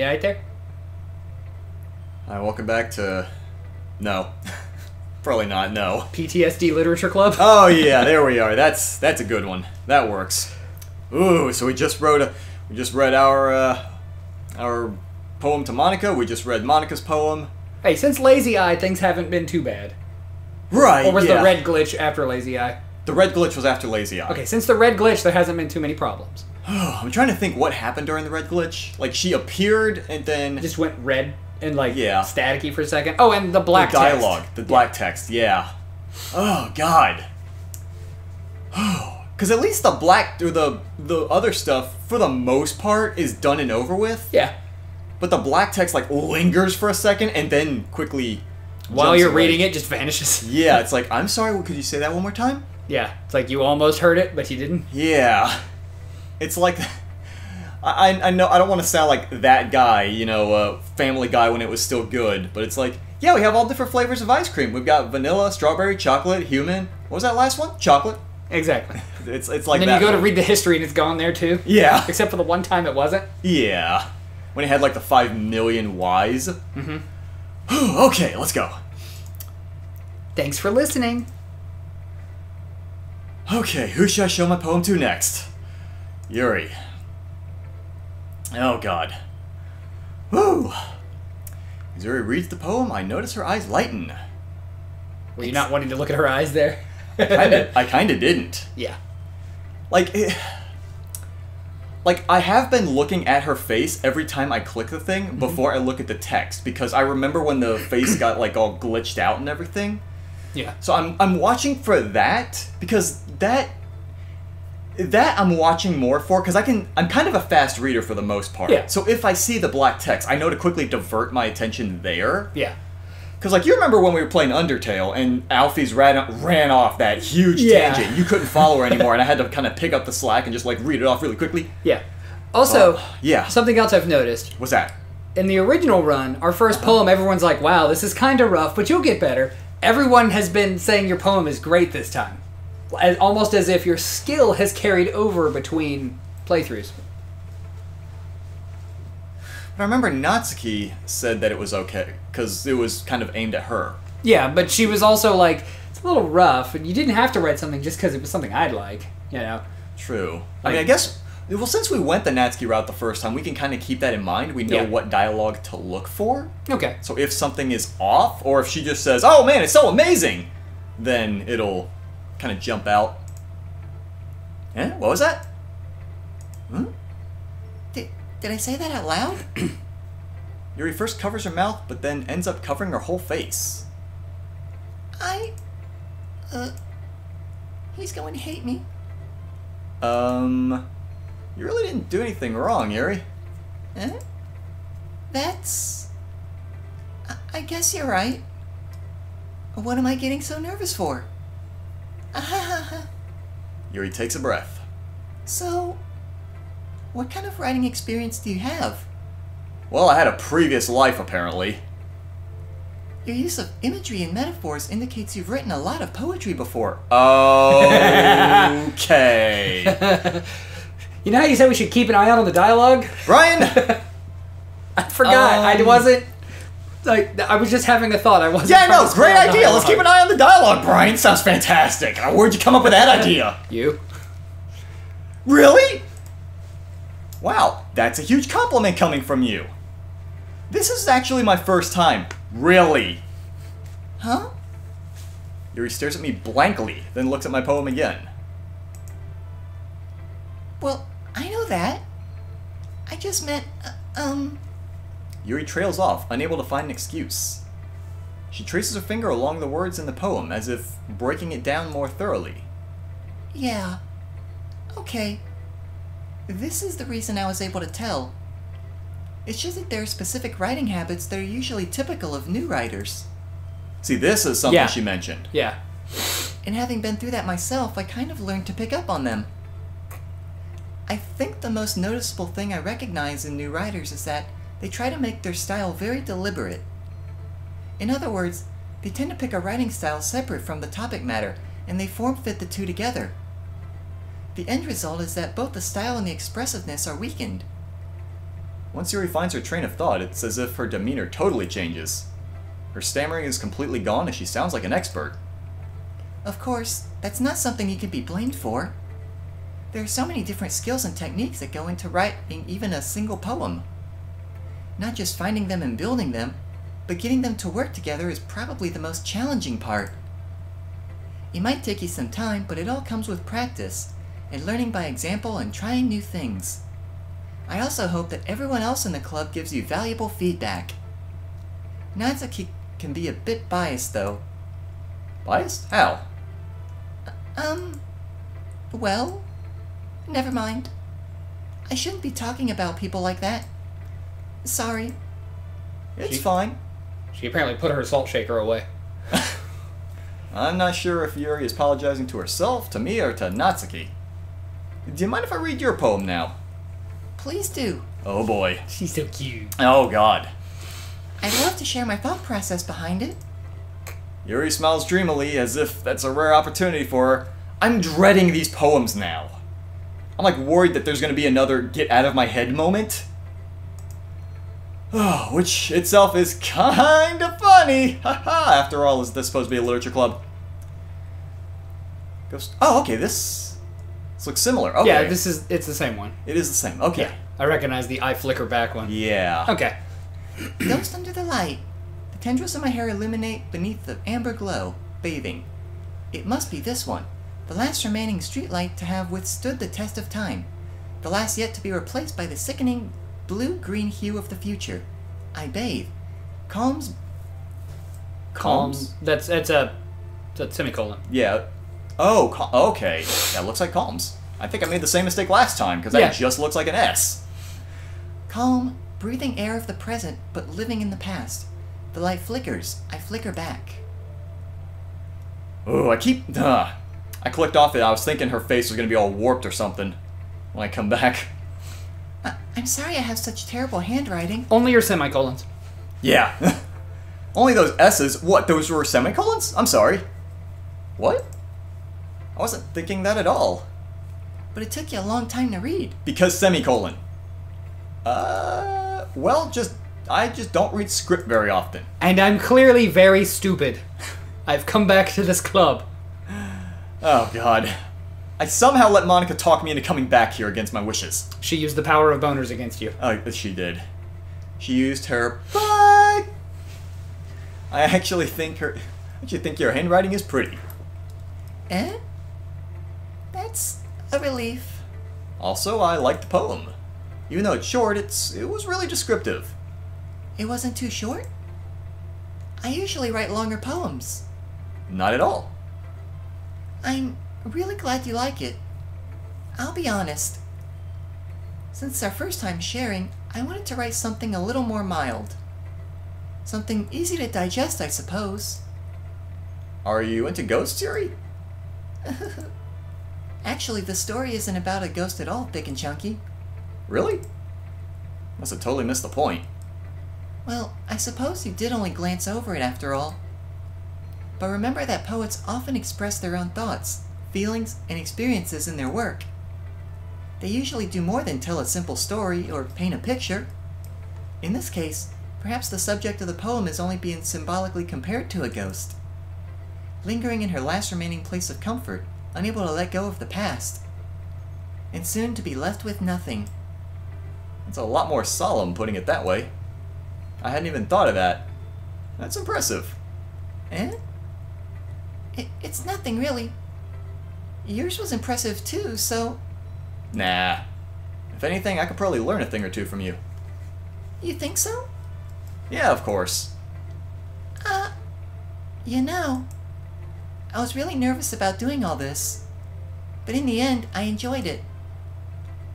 You alright there? Alright, welcome back to... No. Probably not, no. PTSD Literature Club? Oh yeah, there we are. That's a good one. That works. Ooh, so we just read our poem to Monica. We just read Monica's poem. Hey, since Lazy Eye, things haven't been too bad. Right, Or was yeah. the red glitch after Lazy Eye? The red glitch was after Lazy Eye. Okay, since the red glitch, there hasn't been too many problems. I'm trying to think what happened during the red glitch. Like, she appeared and then... It just went red and, like, yeah. staticky for a second. Oh, and the black dialogue. text. The black text, yeah. Oh, God. Because at least the black... Or the other stuff, for the most part, is done and over with. Yeah. But the black text, like, lingers for a second and then quickly... While you're reading it, just vanishes. Yeah, it's like, I'm sorry, could you say that one more time? Yeah, it's like you almost heard it, but you didn't. Yeah. It's like... I know, I don't want to sound like that guy, you know, Family Guy when it was still good, but it's like, yeah, we have all different flavors of ice cream. We've got vanilla, strawberry, chocolate, human. What was that last one? Chocolate. Exactly. It's like and then that. You go to read the history and it's gone there too. Yeah. Except for the one time it wasn't. Yeah. When it had like the 5 million Ys. Mm-hmm. Okay, let's go. Thanks for listening. Okay, who should I show my poem to next? Yuri. Oh, God. Woo! As Yuri reads the poem, I notice her eyes lighten. Were you not wanting to look at her eyes there? I kinda didn't. Yeah. Like, I have been looking at her face every time I click the thing before I look at the text, because I remember when the face got, like, all glitched out and everything. Yeah. So I'm watching for that, because that I'm watching more for, because I'm kind of a fast reader for the most part. Yeah. So if I see the black text, I know to quickly divert my attention there. Yeah. Because, like, you remember when we were playing Undertale, and Alfie's ran off that huge tangent. You couldn't follow her anymore, and I had to kind of pick up the slack and just, like, read it off really quickly. Yeah. Also, yeah. Something else I've noticed. What's that? In the original run, our first poem, everyone's like, wow, this is kind of rough, but you'll get better. Everyone has been saying your poem is great this time. Almost as if your skill has carried over between playthroughs. But I remember Natsuki said that it was okay, because it was kind of aimed at her. Yeah, but she was also like, it's a little rough, and you didn't have to write something just because it was something I'd like, you know? True. I mean, I guess, well, since we went the Natsuki route the first time, we can kind of keep that in mind. We know what dialogue to look for. Okay. So if something is off, or if she just says, oh man, it's so amazing, then it'll kind of jump out. Eh? What was that? Hmm? Did I say that out loud? Yuri first covers her mouth, but then ends up covering her whole face. He's going to hate me. You really didn't do anything wrong, Yuri. Eh? That's... I guess you're right. What am I getting so nervous for? Yuri takes a breath. So, what kind of writing experience do you have? Well, I had a previous life, apparently. Your use of imagery and metaphors indicates you've written a lot of poetry before. Okay. You know how you said we should keep an eye out on the dialogue? Brian! I forgot. I wasn't... Like, I was just having a thought. I wasn't... Yeah, no, great idea. Let's keep an eye on the dialogue, Brian. Sounds fantastic. Where'd you come up with that idea? You. Really? Wow, that's a huge compliment coming from you. This is actually my first time. Really? Huh? Yuri stares at me blankly, then looks at my poem again. Well, I know that. I just meant, Yuri trails off, unable to find an excuse. She traces her finger along the words in the poem, as if breaking it down more thoroughly. Yeah. Okay. This is the reason I was able to tell. It's just that there are specific writing habits that are usually typical of new writers. See, this is something she mentioned. Yeah. And having been through that myself, I kind of learned to pick up on them. I think the most noticeable thing I recognize in new writers is that they try to make their style very deliberate. In other words, they tend to pick a writing style separate from the topic matter, and they form-fit the two together. The end result is that both the style and the expressiveness are weakened. Once Yuri finds her train of thought, it's as if her demeanor totally changes. Her stammering is completely gone and she sounds like an expert. Of course, that's not something you can be blamed for. There are so many different skills and techniques that go into writing even a single poem. Not just finding them and building them, but getting them to work together is probably the most challenging part. It might take you some time, but it all comes with practice, and learning by example and trying new things. I also hope that everyone else in the club gives you valuable feedback. Natsuki can be a bit biased, though. Biased? How? Well, never mind. I shouldn't be talking about people like that. Sorry. It's fine. She apparently put her salt shaker away. I'm not sure if Yuri is apologizing to herself, to me, or to Natsuki. Do you mind if I read your poem now? Please do. Oh boy. She's so cute. Oh god. I'd love to share my thought process behind it. Yuri smiles dreamily as if that's a rare opportunity for her. I'm dreading these poems now. I'm like worried that there's going to be another get out of my head moment. Oh, which itself is kind of funny. Haha, after all, is this supposed to be a literature club? Ghost. Oh, okay, this looks similar. Okay. Yeah, it's the same one. It is the same. Okay. Yeah, I recognize the eye flicker back one. Yeah. Okay. Ghost under the light. The tendrils of my hair illuminate beneath the amber glow, bathing. It must be this one, the last remaining streetlight to have withstood the test of time, the last yet to be replaced by the sickening blue-green hue of the future. I bathe. Calms. That's a semicolon. Yeah. Oh, okay. That looks like calms. I think I made the same mistake last time, because that just looks like an S. Calm, breathing air of the present, but living in the past. The light flickers. I flicker back. Oh, I clicked off it. I was thinking her face was going to be all warped or something when I come back. I'm sorry I have such terrible handwriting. Only your semicolons. Yeah. Only those S's. What, those were semicolons? I'm sorry. What? I wasn't thinking that at all. But it took you a long time to read. Because semicolon. Well, I just don't read script very often. And I'm clearly very stupid. I've come back to this club. Oh, God. I somehow let Monica talk me into coming back here against my wishes. She used the power of boners against you. Oh, she did. She used her butt. I actually think your handwriting is pretty. Eh? That's a relief. Also, I like the poem. Even though it's short, it was really descriptive. It wasn't too short? I usually write longer poems. Not at all. I'm really glad you like it. I'll be honest. Since it's our first time sharing, I wanted to write something a little more mild. Something easy to digest, I suppose. Are you into ghosts, Yuri? Actually, the story isn't about a ghost at all, Thick and Chunky. Really? Must have totally missed the point. Well, I suppose you did only glance over it after all. But remember that poets often express their own thoughts, feelings, and experiences in their work. They usually do more than tell a simple story or paint a picture. In this case, perhaps the subject of the poem is only being symbolically compared to a ghost, lingering in her last remaining place of comfort, unable to let go of the past, and soon to be left with nothing. It's a lot more solemn putting it that way. I hadn't even thought of that. That's impressive. Eh? It's nothing, really. Yours was impressive, too, so... Nah. If anything, I could probably learn a thing or two from you. You think so? Yeah, of course. You know, I was really nervous about doing all this. But in the end, I enjoyed it.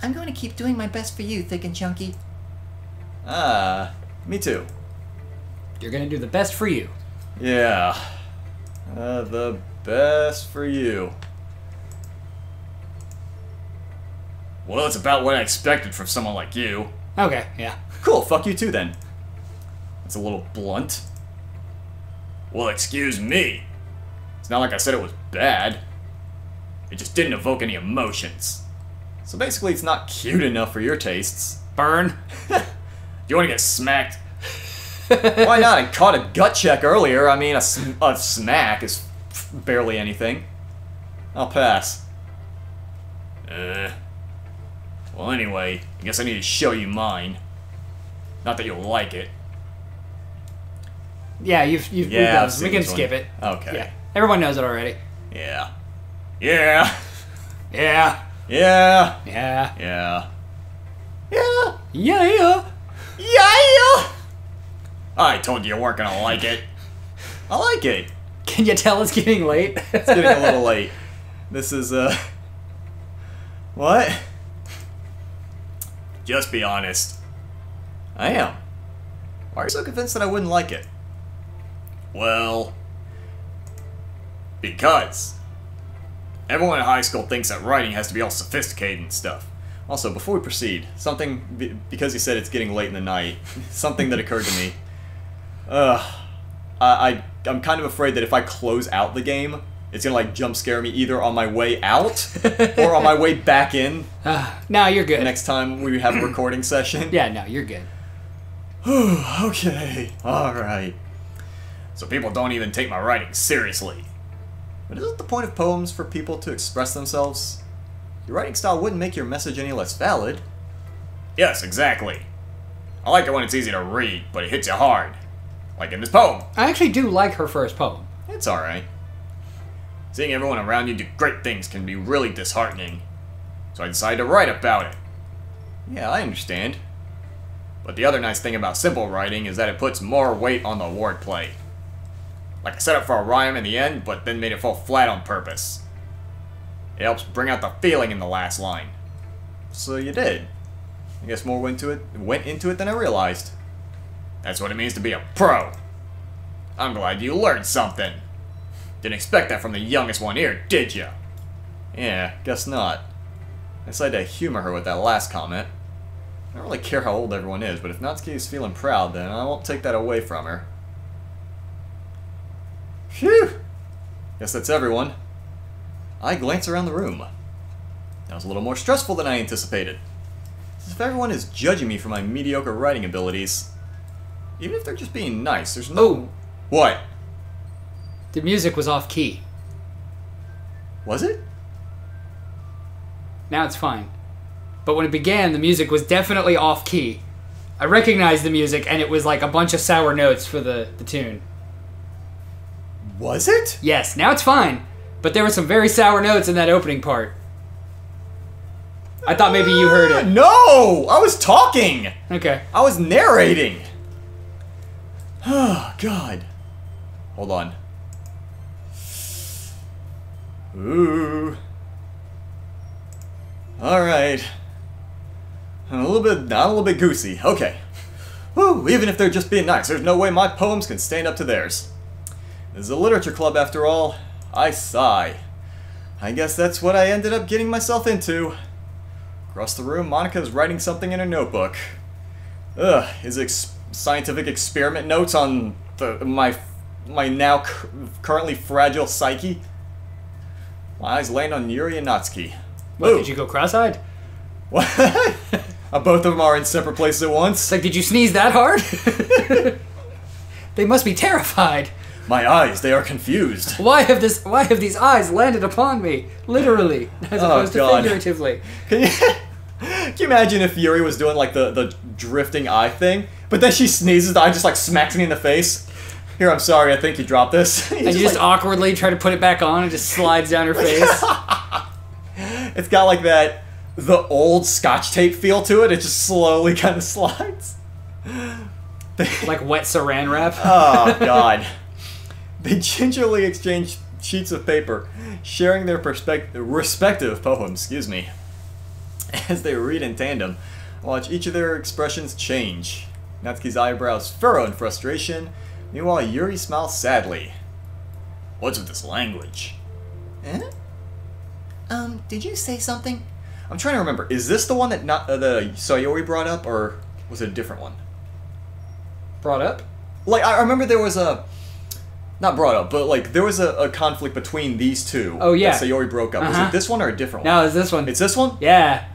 I'm going to keep doing my best for you, Thick and Chunky. Me too. You're gonna do the best for you. Yeah. The best for you. Well, it's about what I expected from someone like you. Okay, yeah. Cool, fuck you too then. That's a little blunt. Well, excuse me. It's not like I said it was bad. It just didn't evoke any emotions. So basically, it's not cute enough for your tastes. Burn. you want to get smacked? Why not? I caught a gut check earlier. I mean, a smack is barely anything. I'll pass. Well, anyway, I guess I need to show you mine. Not that you'll like it. Yeah, you've Yeah, I've we seen can this skip one. it. Okay. Yeah, everyone knows it already. Yeah. Yeah. Yeah. Yeah. Yeah. Yeah. Yeah. Yeah. Yeah. I told you weren't gonna like it. I like it. Can you tell it's getting late? It's getting a little late. This is, What? Just be honest. I am. Why are you so convinced that I wouldn't like it? Well... because... everyone in high school thinks that writing has to be all sophisticated and stuff. Also, before we proceed, because you said it's getting late in the night, something that occurred to me. I'm kind of afraid that if I close out the game, it's gonna like jump scare me either on my way out or on my way back in. No, you're good. Next time we have a recording session. Yeah, no, you're good. Okay, alright. So people don't even take my writing seriously. But isn't the point of poems for people to express themselves? Your writing style wouldn't make your message any less valid. Yes, exactly. I like it when it's easy to read, but it hits you hard. Like in this poem. I actually do like her first poem. It's alright. Seeing everyone around you do great things can be really disheartening. So I decided to write about it. Yeah, I understand. But the other nice thing about simple writing is that it puts more weight on the wordplay. Like I set up for a rhyme in the end, but then made it fall flat on purpose. It helps bring out the feeling in the last line. So you did. I guess more went into it than I realized. That's what it means to be a pro. I'm glad you learned something. Didn't expect that from the youngest one here, did ya? Yeah, guess not. I decided to humor her with that last comment. I don't really care how old everyone is, but if Natsuki is feeling proud, then I won't take that away from her. Phew! Guess that's everyone. I glance around the room. That was a little more stressful than I anticipated. As if everyone is judging me for my mediocre writing abilities. Even if they're just being nice, there's no... Oh. What? The music was off key. Was it? Now it's fine. But when it began, the music was definitely off key. I recognized the music, and it was like a bunch of sour notes for the tune. Was it? Yes, now it's fine. But there were some very sour notes in that opening part. I thought maybe you heard it. No! I was talking! Okay. I was narrating! Oh, God. Hold on. Ooh. Alright. I'm not a little bit goosey. Okay. Woo, even if they're just being nice, there's no way my poems can stand up to theirs. This is a literature club after all. I sigh. I guess that's what I ended up getting myself into. Across the room, Monica is writing something in her notebook. Ugh, scientific experiment notes on my now currently fragile psyche. My eyes land on Yuri and Natsuki. What, did you go cross-eyed? What? Both of them are in separate places at once. It's like, did you sneeze that hard? They must be terrified. My eyes, they are confused. Why have these eyes landed upon me? Literally, as opposed to figuratively. Can you imagine if Yuri was doing like the drifting eye thing, but then she sneezes, the eye just like smacks me in the face? Here, I'm sorry, I think you dropped this. And you just awkwardly try to put it back on and it just slides down her face. It's got like the old Scotch tape feel to it. It just slowly kind of slides. Like wet saran wrap. Oh, God. They gingerly exchange sheets of paper, sharing their respective poems, excuse me. As they read in tandem, watch each of their expressions change. Natsuki's eyebrows furrow in frustration. Meanwhile, Yuri smiles sadly. What's with this language? Eh? Did you say something? I'm trying to remember. Is this the one that the Sayori brought up, or was it a different one? Brought up? Like, I remember there was a... Not brought up, but like, there was a conflict between these two. Oh, yeah. That Sayori broke up. Was it this one or a different one? No, it's this one. It's this one? Yeah.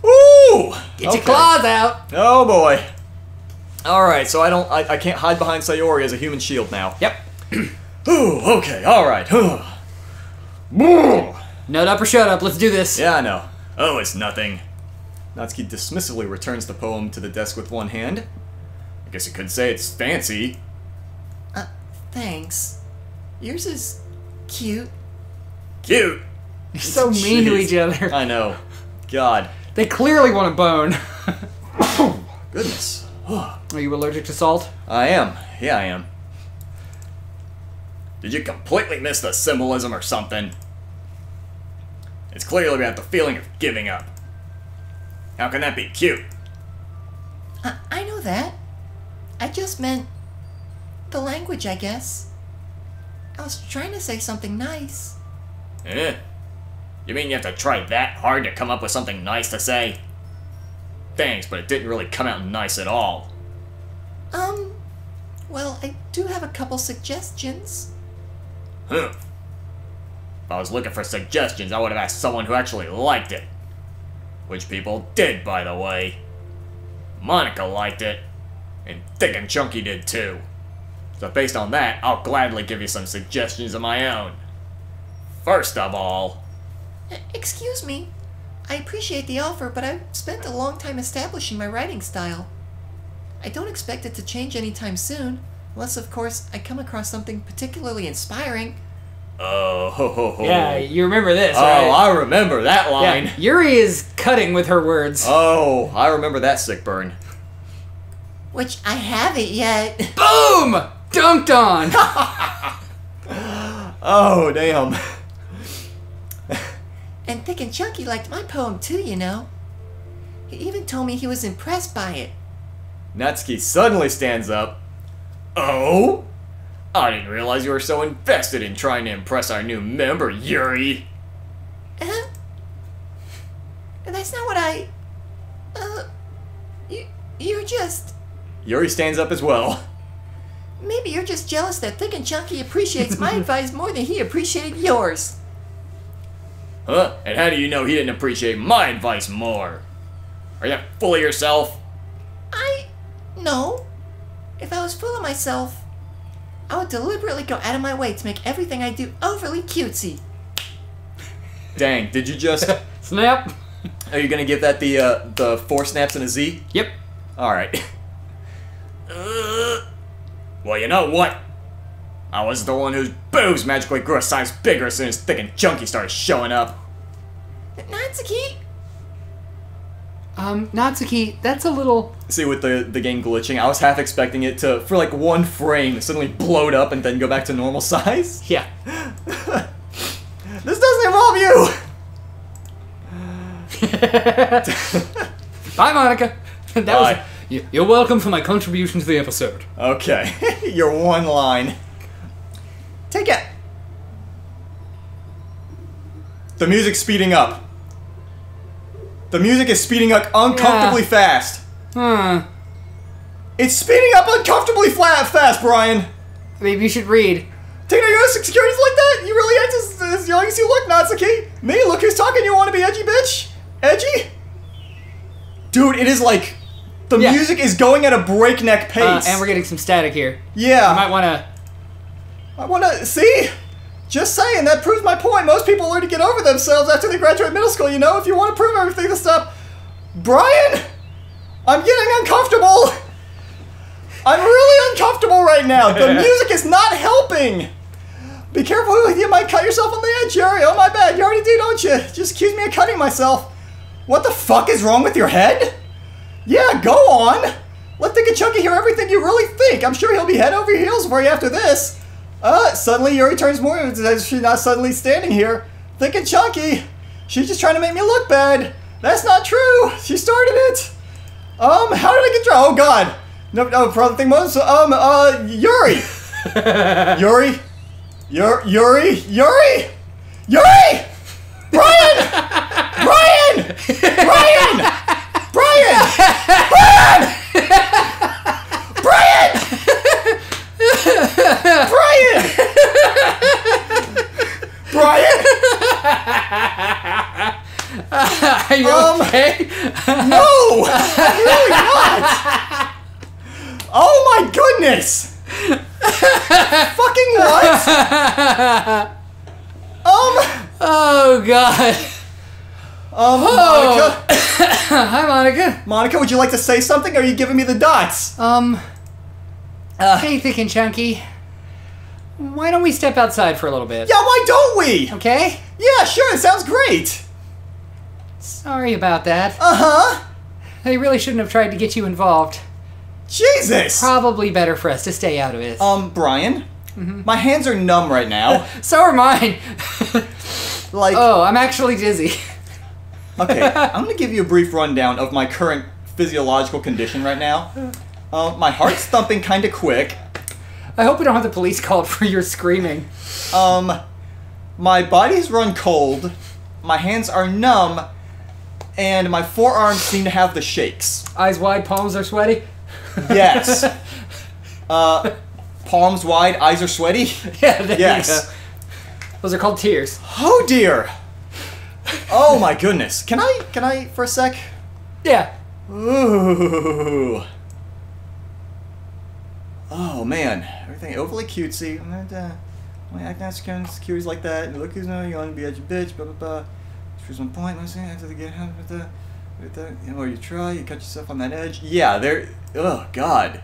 Ooh! Get your claws out! Oh, boy. Alright, so I can't hide behind Sayori as a human shield now. Yep. Ooh, okay, alright. Nut up or shut up, let's do this. Yeah, I know. Oh, it's nothing. Natsuki dismissively returns the poem to the desk with one hand. I guess you could say it's fancy. Thanks. Yours is cute. Cute! You're so mean to Jeez. each other. I know. God. They clearly want a bone. Goodness. Are you allergic to salt? I am. Yeah, I am. Did you completely miss the symbolism or something? It's clearly about the feeling of giving up. How can that be cute? I know that. I just meant the language, I guess. I was trying to say something nice. Eh? You mean you have to try that hard to come up with something nice to say? Thanks, but it didn't really come out nice at all. Well, I do have a couple suggestions. If I was looking for suggestions, I would have asked someone who actually liked it. Which people did, by the way. Monica liked it, and Thick and Chunky did too. So based on that, I'll gladly give you some suggestions of my own. First of all... Excuse me. I appreciate the offer, but I've spent a long time establishing my writing style. I don't expect it to change anytime soon, unless, of course, I come across something particularly inspiring. Oh. Yeah, you remember this, Oh, right? I remember that line. Yeah, Yuri is cutting with her words. Oh, I remember that sick burn. Which I haven't yet. Boom! Dunked on! Oh, damn. And Thick and Chunky liked my poem too, you know. He even told me he was impressed by it. Natsuki suddenly stands up. Oh? I didn't realize you were so invested in trying to impress our new member, Yuri. That's not what I... You're just... Yuri stands up as well. Maybe you're just jealous that Thick and Chunky appreciates my advice more than he appreciated yours. Huh? And how do you know he didn't appreciate my advice more? Are you full of yourself? No. If I was full of myself, I would deliberately go out of my way to make everything I do overly cutesy. Dang, did you just... Snap! Are you gonna give that the 4 snaps and a Z? Yep. Alright. Well, you know what? I was the one whose boobs magically grew a size bigger as soon as Thick and Chunky started showing up. Natsuki? Natsuki, that's a little... See, with the game glitching, I was half expecting it to, for like 1 frame, suddenly bloat up and then go back to normal size. Yeah. This doesn't involve you! Bye, Monica. That Bye. was... You're welcome for my contribution to the episode. Okay, your one line. Take it! The music's speeding up. The music is speeding up uncomfortably fast. It's speeding up uncomfortably fast, Brian. Maybe you should read. Taking your securities like that? You really act as young as you look, Natsuki. Me, look who's talking. You want to be edgy, bitch? Edgy? Dude, it is like... The music is going at a breakneck pace. And we're getting some static here. Yeah. You might want to... I want to... See? Just saying, that proves my point. Most people learn to get over themselves after they graduate middle school, you know? If you want to prove everything to stuff... Brian! I'm getting uncomfortable! I'm really uncomfortable right now. The music is not helping! Be careful, you might cut yourself on the edge, Yuri. Oh, my bad. You already do, don't you? Just accuse me of cutting myself. What the fuck is wrong with your head? Yeah, go on. Let Thick and Chunky hear everything you really think. I'm sure he'll be head over heels for you after this. Suddenly Yuri turns more as she's not suddenly standing here. Thick and Chunky. She's just trying to make me look bad. That's not true. She started it. How did I get drunk? Oh, God. No, probably thing was, Yuri. Yuri. Yuri. Brian! Brian! Brian! Brian! Brian! Brian! Are you okay? No! I'm really not! Oh my goodness! Fucking what? Oh god. Monica. Hi, Monica. Monica, would you like to say something, or are you giving me the dots? Hey, Thick and Chunky. Why don't we step outside for a little bit? Yeah, why don't we? Okay? Yeah, sure, it sounds great. Sorry about that. Uh-huh. They really shouldn't have tried to get you involved. Jesus! Probably better for us to stay out of it. Brian? My hands are numb right now. So are mine. Like... Oh, I'm actually dizzy. Okay, I'm gonna give you a brief rundown of my current physiological condition right now. My heart's thumping kinda quick. I hope we don't have the police called for your screaming. My body's run cold, my hands are numb, and my forearms seem to have the shakes. Eyes wide, palms are sweaty? Yes. Palms wide, eyes are sweaty? Yeah, there Yes. you go. Those are called tears. Oh dear! Oh my goodness. Can I for a sec? Yeah. Ooh. Oh man, everything overly cutesy. My act not securities like that. And look who's now you want to be edgy bitch. Blah blah blah. Here's one point. Let's see. After the get with the, you know, or you try, you cut yourself on that edge. Yeah, there. Oh god.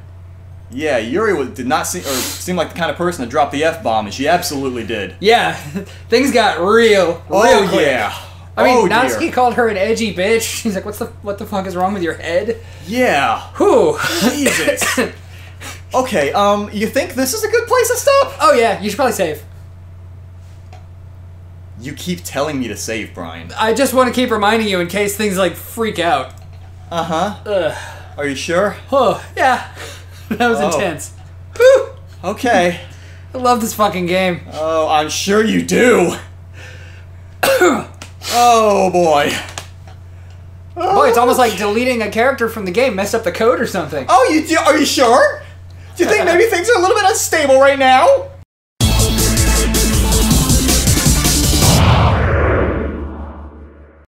Yeah, Yuri did not seem like the kind of person to drop the F-bomb, and she absolutely did. Yeah. Things got real quick. Yeah. I mean, dear. Natsuki called her an edgy bitch. She's like, what the fuck is wrong with your head? Yeah. Whew. Jesus. Okay, you think this is a good place to stop? Oh yeah, you should probably save. You keep telling me to save, Brian. I just want to keep reminding you in case things like freak out. Uh-huh. Ugh. Are you sure? Oh, yeah. That was Oh. intense. Whew. Okay. I love this fucking game. Oh, I'm sure you do. Oh, boy. Boy, it's almost like deleting a character from the game messed up the code or something. Oh, are you sure? Do you think maybe things are a little bit unstable right now?